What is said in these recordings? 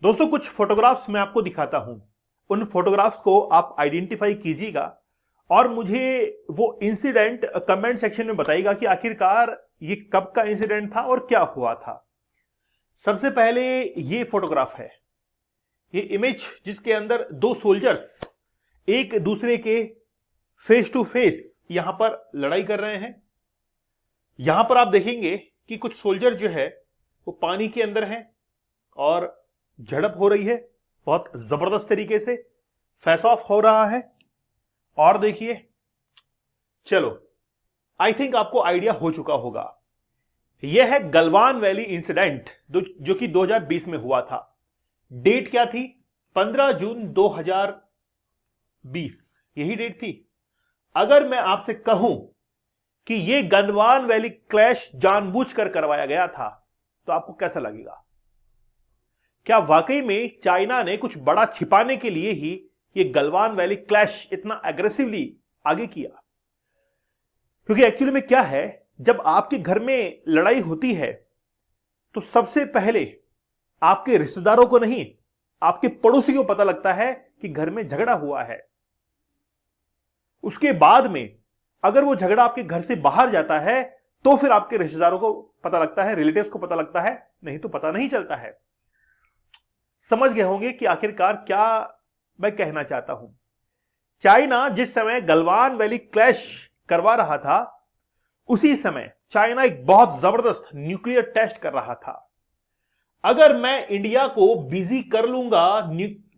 दोस्तों कुछ फोटोग्राफ्स मैं आपको दिखाता हूं। उन फोटोग्राफ्स को आप आइडेंटिफाई कीजिएगा और मुझे वो इंसिडेंट कमेंट सेक्शन में बताइएगा कि आखिरकार ये कब का इंसिडेंट था और क्या हुआ था। सबसे पहले ये फोटोग्राफ है, ये इमेज जिसके अंदर दो सोल्जर्स एक दूसरे के फेस टू फेस यहां पर लड़ाई कर रहे हैं। यहां पर आप देखेंगे कि कुछ सोल्जर जो है वो पानी के अंदर हैं और झड़प हो रही है, बहुत जबरदस्त तरीके से फेस ऑफ हो रहा है। और देखिए, चलो आई थिंक आपको आइडिया हो चुका होगा, यह है गलवान वैली इंसिडेंट जो कि 2020 में हुआ था। डेट क्या थी? 15 जून 2020, यही डेट थी। अगर मैं आपसे कहूं कि यह गलवान वैली क्लैश जानबूझकर करवाया गया था तो आपको कैसा लगेगा? क्या वाकई में चाइना ने कुछ बड़ा छिपाने के लिए ही यह गलवान वैली क्लैश इतना एग्रेसिवली आगे किया? क्योंकि एक्चुअली में क्या है, जब आपके घर में लड़ाई होती है तो सबसे पहले आपके रिश्तेदारों को नहीं, आपके पड़ोसी को पता लगता है कि घर में झगड़ा हुआ है। उसके बाद में अगर वो झगड़ा आपके घर से बाहर जाता है तो फिर आपके रिश्तेदारों को पता लगता है, रिलेटिव्स को पता लगता है, नहीं तो पता नहीं चलता है। समझ गए होंगे कि आखिरकार क्या मैं कहना चाहता हूं। चाइना जिस समय गलवान वैली क्लैश करवा रहा था, उसी समय चाइना एक बहुत जबरदस्त न्यूक्लियर टेस्ट कर रहा था। अगर मैं इंडिया को बिजी कर लूंगा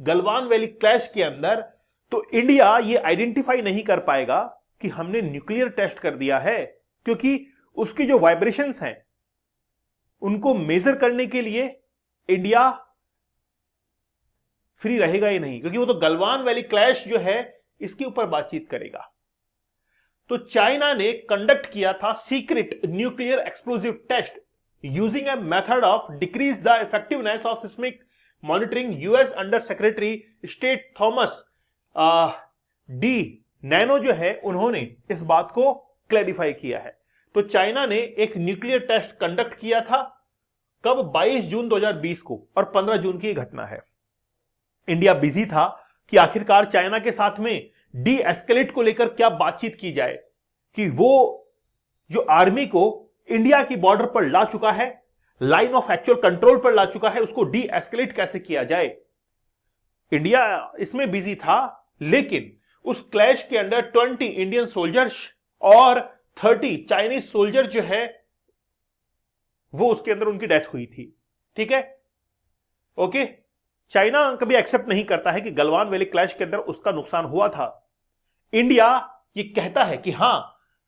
गलवान वैली क्लैश के अंदर, तो इंडिया यह आइडेंटिफाई नहीं कर पाएगा कि हमने न्यूक्लियर टेस्ट कर दिया है, क्योंकि उसकी जो वाइब्रेशंस हैं उनको मेजर करने के लिए इंडिया फ्री रहेगा ही नहीं, क्योंकि वो तो गलवान वैली क्लैश जो है इसके ऊपर बातचीत करेगा। तो चाइना ने कंडक्ट किया था secret nuclear explosive test using a method of decrease the effectiveness of seismic monitoring. US under secretary state Thomas DiNanno जो है, उन्होंने इस बात को क्लैरिफाई किया है। तो चाइना ने एक न्यूक्लियर टेस्ट कंडक्ट किया था, कब? 22 जून 2020 को, और 15 जून की घटना है। इंडिया बिजी था कि आखिरकार चाइना के साथ में डी एस्केलेट को लेकर क्या बातचीत की जाए, कि वो जो आर्मी को इंडिया की बॉर्डर पर ला चुका है, लाइन ऑफ एक्चुअल कंट्रोल पर ला चुका है, उसको डी एस्केलेट कैसे किया जाए। इंडिया इसमें बिजी था, लेकिन उस क्लैश के अंदर 20 इंडियन सोल्जर्स और 30 चाइनीज सोल्जर जो है वो उसके अंदर उनकी डेथ हुई थी। ठीक है, ओके। चाइना कभी एक्सेप्ट नहीं करता है कि गलवान वैली क्लैश के अंदर उसका नुकसान हुआ था। इंडिया ये कहता है कि हां,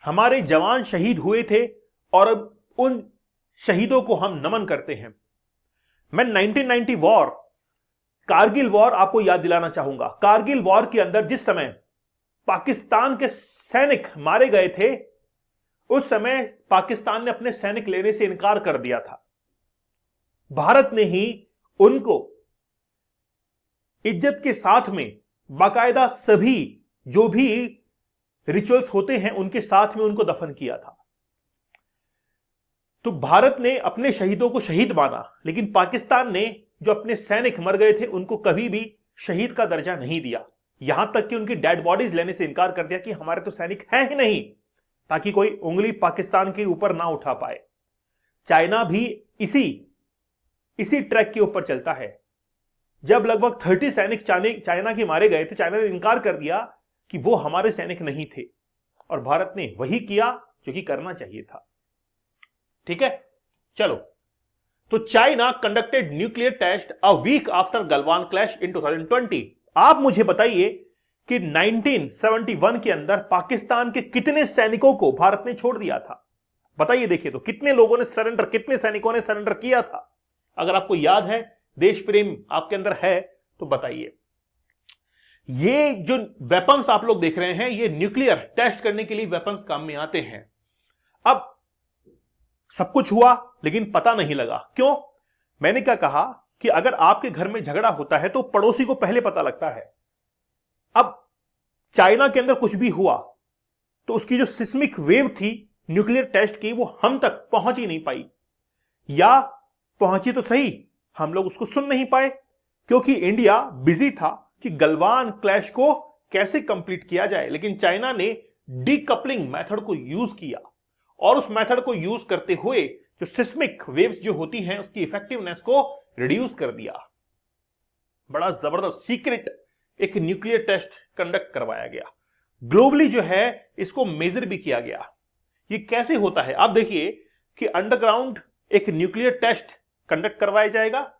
हमारे जवान शहीद हुए थे और उन शहीदों को हम नमन करते हैं। मैं 1990 वॉर, कारगिल वॉर आपको याद दिलाना चाहूंगा। कारगिल वॉर के अंदर जिस समय पाकिस्तान के सैनिक मारे गए थे, उस समय पाकिस्तान ने अपने सैनिक लेने से इनकार कर दिया था। भारत ने ही उनको इज्जत के साथ में बाकायदा सभी जो भी रिचुअल्स होते हैं उनके साथ में उनको दफन किया था। तो भारत ने अपने शहीदों को शहीद माना, लेकिन पाकिस्तान ने जो अपने सैनिक मर गए थे उनको कभी भी शहीद का दर्जा नहीं दिया। यहां तक कि उनकी डेड बॉडीज लेने से इनकार कर दिया कि हमारे तो सैनिक हैं ही नहीं, ताकि कोई उंगली पाकिस्तान के ऊपर ना उठा पाए। चाइना भी इसी ट्रैक के ऊपर चलता है। जब लगभग 30 सैनिक चाइना के मारे गए थे, चाइना ने इनकार कर दिया कि वो हमारे सैनिक नहीं थे, और भारत ने वही किया जो कि करना चाहिए था। ठीक है, चलो। तो China conducted nuclear test a week after Galwan clash in 2020। आप मुझे बताइए कि 1971 के अंदर पाकिस्तान के कितने सैनिकों को भारत ने छोड़ दिया था? बताइए, देखिए तो कितने लोगों ने सरेंडर, कितने सैनिकों ने सरेंडर किया था? अगर आपको याद है, देश प्रेम आपके अंदर है, तो बताइए। ये जो वेपन्स आप लोग देख रहे हैं, ये न्यूक्लियर टेस्ट करने के लिए वेपन्स काम में आते हैं। अब सब कुछ हुआ लेकिन पता नहीं लगा। क्यों? मैंने क्या कहा कि अगर आपके घर में झगड़ा होता है तो पड़ोसी को पहले पता लगता है। अब चाइना के अंदर कुछ भी हुआ तो उसकी जो सिस्मिक वेव थी न्यूक्लियर टेस्ट की, वो हम तक पहुंच ही नहीं पाई, या पहुंची तो सही, हम लोग उसको सुन नहीं पाए, क्योंकि इंडिया बिजी था कि गलवान क्लैश को कैसे कंप्लीट किया जाए, लेकिन चाइना ने डीकपलिंग मेथड को यूज किया और उस मेथड को यूज करते हुए जो सिस्मिक वेव्स जो होती हैं उसकी इफेक्टिवनेस को रिड्यूस कर दिया। बड़ा जबरदस्त सीक्रेट एक न्यूक्लियर टेस्ट कंडक्ट करवाया गया, ग्लोबली जो है इसको मेजर भी किया गया। ये कैसे होता है? आप देखिए कि अंडरग्राउंड एक न्यूक्लियर टेस्ट कंडक्ट करवाया जाएगा,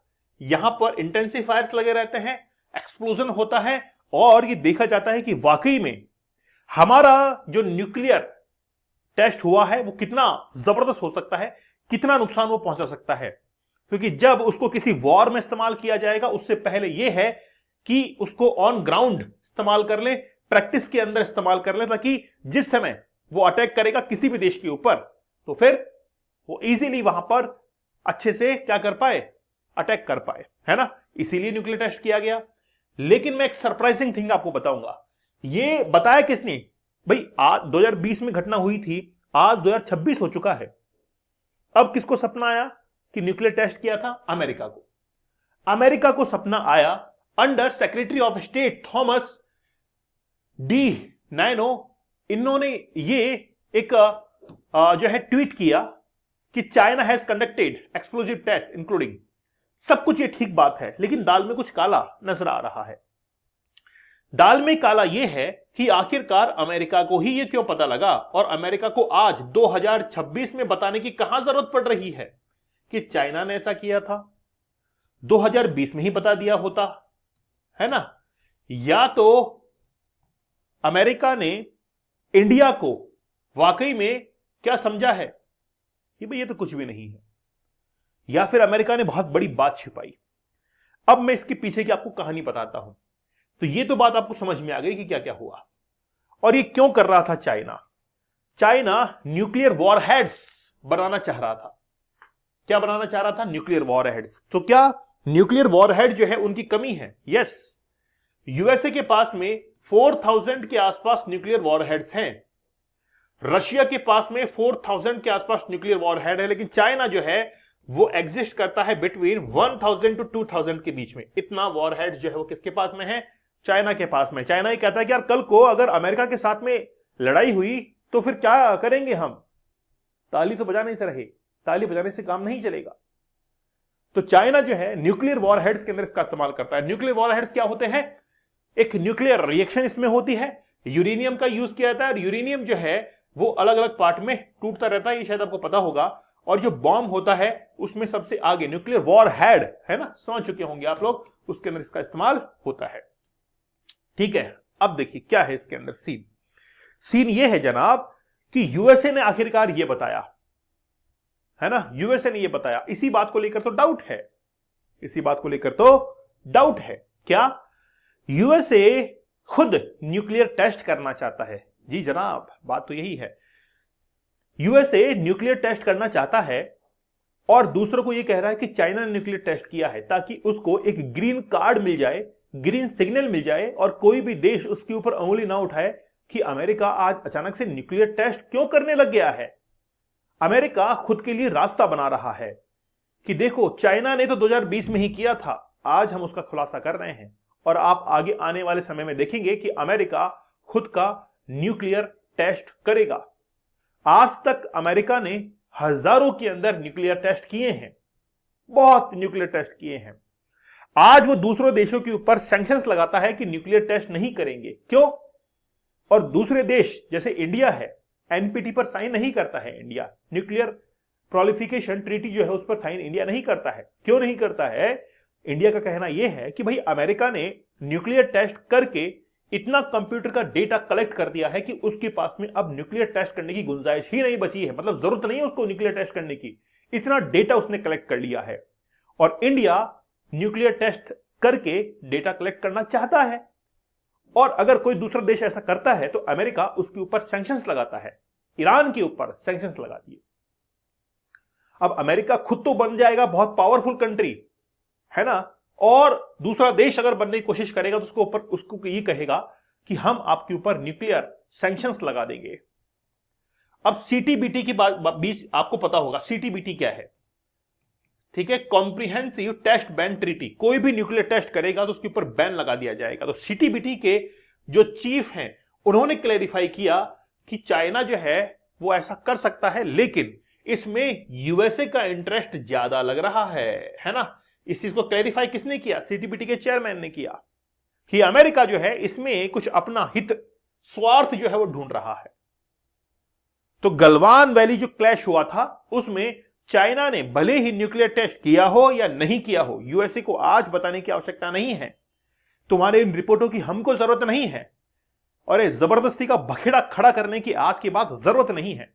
यहां पर इंटेंसिफायर्स लगे रहते हैं, एक्सप्लोजन होता है और ये देखा जाता है कि वाकई में हमारा जो न्यूक्लियर टेस्ट हुआ है वो कितना जबरदस्त हो सकता है, कितना नुकसान वो पहुंचा सकता है। क्योंकि जब उसको किसी वॉर में इस्तेमाल किया जाएगा उससे पहले यह है कि उसको ऑन ग्राउंड इस्तेमाल कर ले, प्रैक्टिस के अंदर इस्तेमाल कर ले, ताकि जिस समय वो अटैक करेगा किसी भी देश के ऊपर तो फिर वो इजीली वहां पर अच्छे से क्या कर पाए, अटैक कर पाए, है ना। इसीलिए न्यूक्लियर टेस्ट किया गया। लेकिन मैं एक सरप्राइजिंग थिंग आपको बताऊंगा। ये बताया किसने भाई? आज 2020 में घटना हुई थी, आज 2026 हो चुका है। अब किसको सपना आया कि न्यूक्लियर टेस्ट किया था? अमेरिका को। अमेरिका को सपना आया under secretary of state Thomas DiNanno. इन्होंने ये एक जो है ट्वीट किया कि China has conducted explosive test including. सब कुछ ये ठीक बात है, लेकिन दाल में कुछ काला नजर आ रहा है। दाल में काला यह है कि आखिरकार अमेरिका को ही यह क्यों पता लगा और अमेरिका को आज 2026 में बताने की कहां जरूरत पड़ रही है कि चाइना ने ऐसा किया था। 2020 में ही बता दिया होता, है ना। या तो अमेरिका ने इंडिया को वाकई में क्या समझा है कि भाई ये तो कुछ भी नहीं है, या फिर अमेरिका ने बहुत बड़ी बात छिपाई। अब मैं इसके पीछे की आपको कहानी बताता हूं। तो ये तो बात आपको समझ में आ गई कि क्या क्या हुआ और ये क्यों कर रहा था चाइना। चाइना न्यूक्लियर वॉरहेड्स बनाना चाह रहा था। क्या बनाना चाह रहा था? Nuclear warheads. तो क्या न्यूक्लियर वॉरहेड जो है उनकी कमी है? यस, यूएसए के पास में 4000 के आसपास न्यूक्लियर वॉरहेड्स हैं, रशिया के पास में 4000 के आसपास न्यूक्लियर वॉरहेड है, लेकिन चाइना जो है वो एग्जिस्ट करता है बिटवीन 1000 टू 2000 के बीच में। इतना वॉरहेड जो है वो किसके पास में है? चाइना के पास में। चाइना ये कहता है कि यार कल को अगर अमेरिका के साथ में लड़ाई हुई तो फिर क्या करेंगे हम? ताली तो बजाने से रहे, ताली बजाने से काम नहीं चलेगा। तो चाइना जो है न्यूक्लियर वॉरहेड्स के अंदर इसका इस्तेमाल करता है। न्यूक्लियर वॉरहेड्स क्या होते हैं? एक न्यूक्लियर रिएक्शन इसमें होती है, यूरेनियम का यूज किया जाता है और यूरेनियम जो है वो अलग अलग पार्ट में टूटता रहता है, ये शायद आपको पता होगा। और जो बॉम्ब होता है उसमें सबसे आगे न्यूक्लियर वॉरहेड है ना, समझ चुके होंगे आप लोग, उसके अंदर इसका इस्तेमाल होता है। ठीक है, अब देखिए क्या है इसके अंदर सीन। सीन ये है जनाब कि यूएसए ने आखिरकार ये बताया, है ना, यूएसए ने ये बताया। इसी बात को लेकर तो डाउट है, इसी बात को लेकर तो डाउट है। क्या यूएसए खुद न्यूक्लियर टेस्ट करना चाहता है? जी जनाब, बात तो यही है। यूएसए न्यूक्लियर टेस्ट करना चाहता है और दूसरों को यह कह रहा है कि चाइना ने न्यूक्लियर टेस्ट किया है, ताकि उसको एक ग्रीन कार्ड मिल जाए, ग्रीन सिग्नल मिल जाए और कोई भी देश उसके ऊपर उंगली ना उठाए कि अमेरिका आज अचानक से न्यूक्लियर टेस्ट क्यों करने लग गया है। अमेरिका खुद के लिए रास्ता बना रहा है कि देखो चाइना ने तो 2020 में ही किया था, आज हम उसका खुलासा कर रहे हैं और आप आगे आने वाले समय में देखेंगे कि अमेरिका खुद का न्यूक्लियर टेस्ट करेगा। आज तक अमेरिका ने हजारों के अंदर न्यूक्लियर टेस्ट किए हैं, बहुत न्यूक्लियर टेस्ट किए हैं। आज वो दूसरों देशों के ऊपर सैंक्शंस लगाता है कि न्यूक्लियर टेस्ट नहीं करेंगे। क्यों? और दूसरे देश जैसे इंडिया है, एनपीटी पर साइन नहीं करता है इंडिया, न्यूक्लियर प्रोलिफिकेशन ट्रीटी जो है उस पर साइन इंडिया नहीं करता है। क्यों नहीं करता है? इंडिया का कहना यह है कि भाई अमेरिका ने न्यूक्लियर टेस्ट करके इतना कंप्यूटर का डेटा कलेक्ट कर दिया है कि उसके पास में अब न्यूक्लियर टेस्ट करने की गुंजाइश ही नहीं बची है, मतलब जरूरत नहीं है उसको न्यूक्लियर टेस्ट करने की, इतना डेटा उसने कलेक्ट कर लिया है। और इंडिया न्यूक्लियर टेस्ट करके डेटा कलेक्ट करना चाहता है और अगर कोई दूसरा देश ऐसा करता है तो अमेरिका उसके ऊपर सैंक्शंस लगाता है। ईरान के ऊपर सैंक्शंस लगा दिए। अब अमेरिका खुद तो बन जाएगा बहुत पावरफुल कंट्री, है ना, और दूसरा देश अगर बनने की कोशिश करेगा तो उसको ऊपर उसको ये कहेगा कि हम आपके ऊपर न्यूक्लियर सैंक्शंस लगा देंगे। अब सीटीबीटी की बीच आपको पता होगा सीटीबीटी क्या है। ठीक है, कॉम्प्रिहेंसिव टेस्ट बैन ट्रीटी, कोई भी न्यूक्लियर टेस्ट करेगा तो उसके ऊपर बैन लगा दिया जाएगा। तो सीटीबीटी के जो चीफ हैं उन्होंने क्लेरिफाई किया कि चाइना जो है वो ऐसा कर सकता है, लेकिन इसमें यूएसए का इंटरेस्ट ज्यादा लग रहा है ना। इस चीज को क्लेरिफाई किसने किया? सीटीबीटी के चेयरमैन ने किया कि अमेरिका जो है इसमें कुछ अपना हित स्वार्थ जो है वो ढूंढ रहा है। तो गलवान वैली जो क्लैश हुआ था उसमें चाइना ने भले ही न्यूक्लियर टेस्ट किया हो या नहीं किया हो, यूएसए को आज बताने की आवश्यकता नहीं है, तुम्हारे इन रिपोर्टों की हमको जरूरत नहीं है, और ये जबरदस्ती का बखेड़ा खड़ा करने की आज की बात जरूरत नहीं है।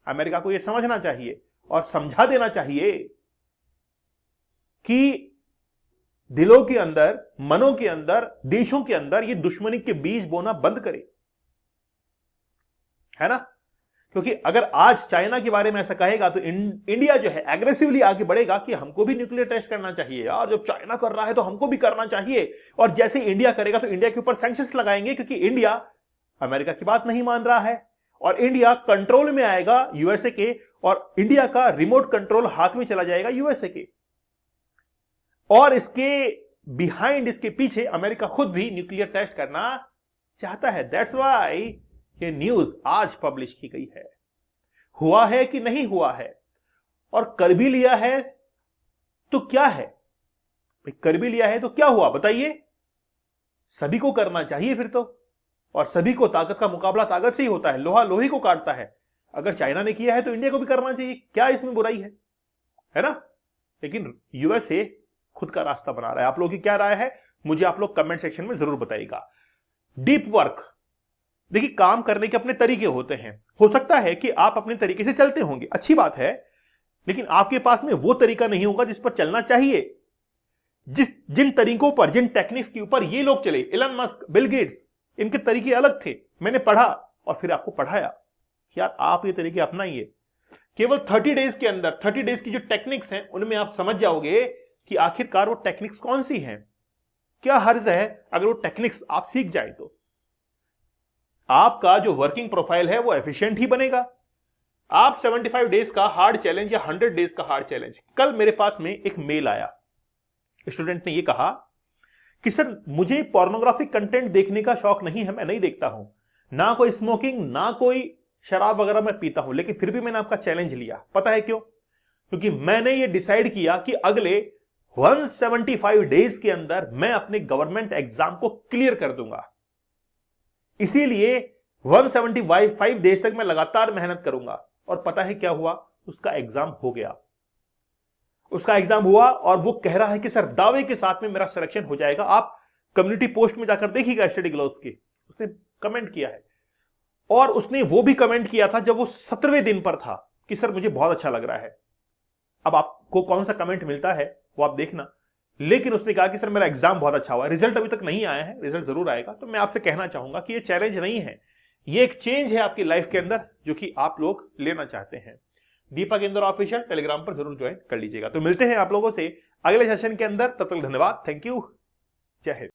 अमेरिका को यह समझना चाहिए और समझा देना चाहिए कि दिलों के अंदर, मनों के अंदर, देशों के अंदर ये दुश्मनी के बीज बोना बंद करे, है ना। क्योंकि अगर आज चाइना के बारे में ऐसा कहेगा तो इंडिया जो है एग्रेसिवली आगे बढ़ेगा कि हमको भी न्यूक्लियर टेस्ट करना चाहिए यार, जब चाइना कर रहा है तो हमको भी करना चाहिए। और जैसे इंडिया करेगा तो इंडिया के ऊपर सैंक्शंस लगाएंगे, क्योंकि इंडिया अमेरिका की बात नहीं मान रहा है और इंडिया कंट्रोल में आएगा यूएसए के, और इंडिया का रिमोट कंट्रोल हाथ में चला जाएगा यूएसए के। और इसके बिहाइंड, इसके पीछे अमेरिका खुद भी न्यूक्लियर टेस्ट करना चाहता है। दैट्स वाई ये न्यूज आज पब्लिश की गई है। हुआ है कि नहीं हुआ है, और कर भी लिया है तो क्या है भाई, कर भी लिया है तो क्या हुआ बताइए। सभी को करना चाहिए फिर तो, और सभी को ताकत का मुकाबला ताकत से ही होता है, लोहा लोहे को काटता है। अगर चाइना ने किया है तो इंडिया को भी करना चाहिए, क्या इसमें बुराई है ना। लेकिन यूएसए खुद का रास्ता बना रहा है। आप लोगों की क्या राय है मुझे आप लोग कमेंट सेक्शन में जरूर बताइएगा। डीप वर्क, देखिए काम करने के अपने तरीके होते हैं। हो सकता है कि आप अपने तरीके से चलते होंगे, अच्छी बात है, लेकिन आपके पास में वो तरीका नहीं होगा जिस पर चलना चाहिए। जिन तरीकों पर, जिन टेक्निक्स के ऊपर ये लोग चले, एलन मस्क, बिल गेट्स, इनके तरीके अलग थे। मैंने पढ़ा और फिर आपको पढ़ाया कि यार आप ये तरीके अपनाइए। केवल 30 डेज के अंदर, 30 डेज की जो टेक्निक्स हैं उनमें आप समझ जाओगे कि आखिरकार वो टेक्निक्स कौन सी हैं। क्या हर्ज है अगर वो टेक्निक्स आप सीख जाए तो आपका जो वर्किंग प्रोफाइल है वो एफिशिएंट ही बनेगा। आप 75 डेज का हार्ड चैलेंज या 100 डेज का हार्ड चैलेंज, कल मेरे पास में एक मेल आया, स्टूडेंट ने ये कहा कि सर मुझे पोर्नोग्राफिक कंटेंट देखने का शौक नहीं है, मैं नहीं देखता हूं, ना कोई स्मोकिंग, ना कोई शराब वगैरह मैं पीता हूं, लेकिन फिर भी मैंने आपका चैलेंज लिया। पता है क्यों? क्योंकि मैंने ये डिसाइड किया कि अगले 175 डेज के अंदर मैं अपने गवर्नमेंट एग्जाम को क्लियर कर दूंगा। इसीलिए 175 डेज तक मैं लगातार मेहनत करूंगा। और पता है क्या हुआ? उसका एग्जाम हो गया, उसका एग्जाम हुआ, और वो कह रहा है कि सर दावे के साथ में मेरा सिलेक्शन हो जाएगा। आप कम्युनिटी पोस्ट में जाकर देखिएगा स्टडी ग्लोव्स के, उसने कमेंट किया है। और उसने वो भी कमेंट किया था जब वो 17वें दिन पर था कि सर मुझे बहुत अच्छा लग रहा है। अब आपको कौन सा कमेंट मिलता है वो आप देखना, लेकिन उसने कहा कि सर मेरा एग्जाम बहुत अच्छा हुआ। रिजल्ट अभी तक नहीं आया है, रिजल्ट जरूर आएगा। तो मैं आपसे कहना चाहूंगा कि ये चैलेंज नहीं है, ये एक चेंज है आपकी लाइफ के अंदर जो कि आप लोग लेना चाहते हैं। दीपक इंदौर ऑफिशियल टेलीग्राम पर जरूर ज्वाइन कर लीजिएगा। तो मिलते हैं आप लोगों से अगले सेशन के अंदर, तब तक धन्यवाद, थैंक यू, जय हिंद।